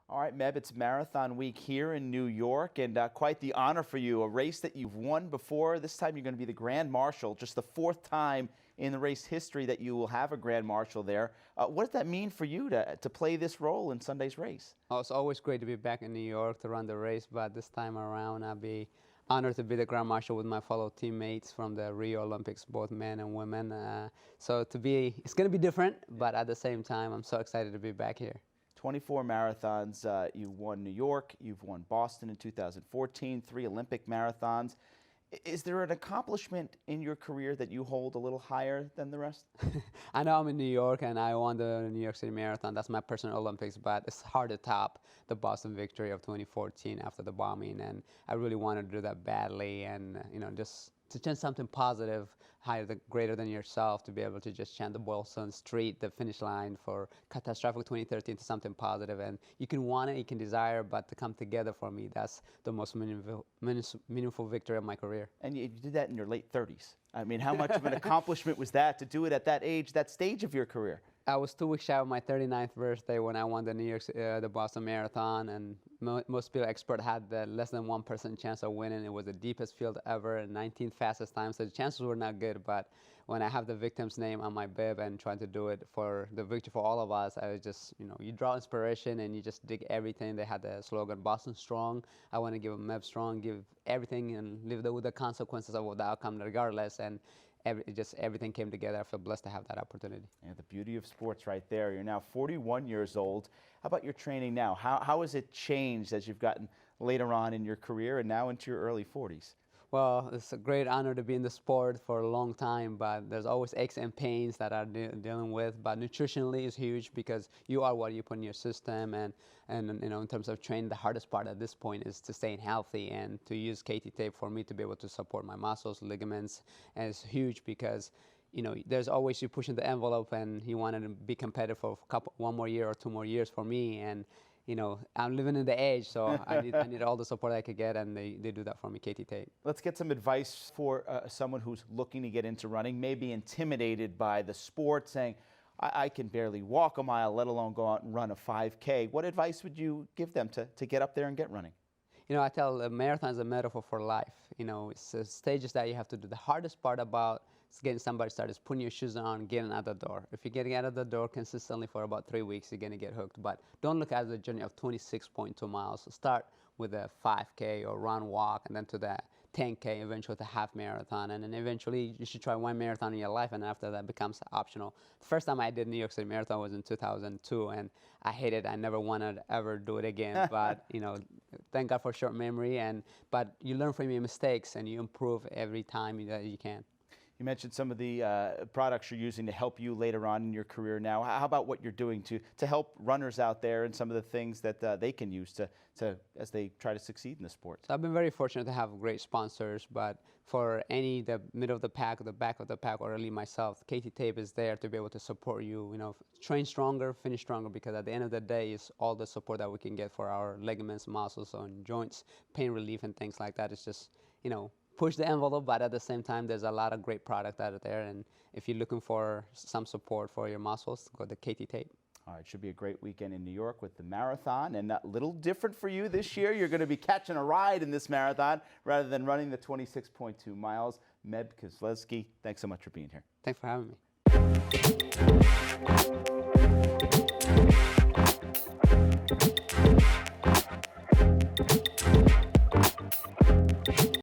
All right, Meb, it's Marathon Week here in New York, and quite the honor for you. A race that you've won before. This time you're going to be the Grand Marshal, just the fourth time in the race history that you will have a Grand Marshal there. What does that mean for you to play this role in Sunday's race? Oh, it's always great to be back in New York to run the race, but this time around I'll be honored to be the Grand Marshal with my fellow teammates from the Rio Olympics, both men and women. It's going to be different, but at the same time, I'm so excited to be back here. 24 marathons. You won New York, you've won Boston in 2014, 3 Olympic marathons. Is there an accomplishment in your career that you hold a little higher than the rest? I know I'm in New York and I won the New York City Marathon. That's my personal Olympics, but it's hard to top the Boston victory of 2014 after the bombing. And I really wanted to do that badly, and just to chant something positive, greater than yourself, to be able to just chant the Boylston Street, the finish line for catastrophic 2013 to something positive. And you can want it, you can desire, but to come together for me, that's the most meaningful victory of my career. And you did that in your late 30s. I mean, how much of an accomplishment was that to do it at that age, that stage of your career? I was 2 weeks shy of my 39th birthday when I won the Boston Marathon, and most people, experts, had the less than 1% chance of winning. It was the deepest field ever, and 19th fastest time, so the chances were not good. But when I have the victim's name on my bib and trying to do it for the victory for all of us, I was just, you draw inspiration and you just dig everything. They had the slogan, Boston Strong. I want to give Meb Strong, give everything and live with the consequences of the outcome regardless. And everything came together. I feel blessed to have that opportunity. Yeah, the beauty of sports right there. You're now 41 years old. How about your training now? How has it changed as you've gotten later on in your career and now into your early 40s? Well, it's a great honor to be in the sport for a long time, but there's always aches and pains that I'm dealing with. But nutritionally is huge because you are what you put in your system, and in terms of training, the hardest part at this point is to stay healthy and to use KT tape for me to be able to support my muscles, ligaments, and it's huge because there's always you pushing the envelope, and you wanted to be competitive for one more year or 2 more years for me, and I'm living in the age, so I need all the support I could get, and they do that for me, KT tape. Let's get some advice for someone who's looking to get into running, maybe intimidated by the sport, saying, I can barely walk a mile, let alone go out and run a 5K. What advice would you give them to get up there and get running? I tell a marathon is a metaphor for life. It's stages that you have to do. The hardest part about getting somebody started is putting your shoes on, getting out the door. If you're getting out of the door consistently for about 3 weeks, you're going to get hooked. But don't look at the journey of 26.2 miles. So start with a 5K or run, walk, and then to the 10K, eventually to half marathon. And then eventually you should try 1 marathon in your life, and after that becomes optional. The first time I did New York City Marathon was in 2002, and I hated it. I never wanted to ever do it again. But, thank God for short memory. But you learn from your mistakes, and you improve every time that you can. You mentioned some of the products you're using to help you later on in your career now. How about what you're doing to help runners out there and some of the things that they can use as they try to succeed in the sport? So I've been very fortunate to have great sponsors, but for the middle of the pack, or the back of the pack, or really myself, KT Tape is there to be able to support you, train stronger, finish stronger, because at the end of the day, it's all the support that we can get for our ligaments, muscles, and joints, pain relief, and things like that. It's just, push the envelope, but at the same time, there's a lot of great product out there. And if you're looking for some support for your muscles, go to KT Tape. All right, should be a great weekend in New York with the marathon, and a little different for you this year. You're going to be catching a ride in this marathon rather than running the 26.2 miles. Meb Keflezighi, thanks so much for being here. Thanks for having me.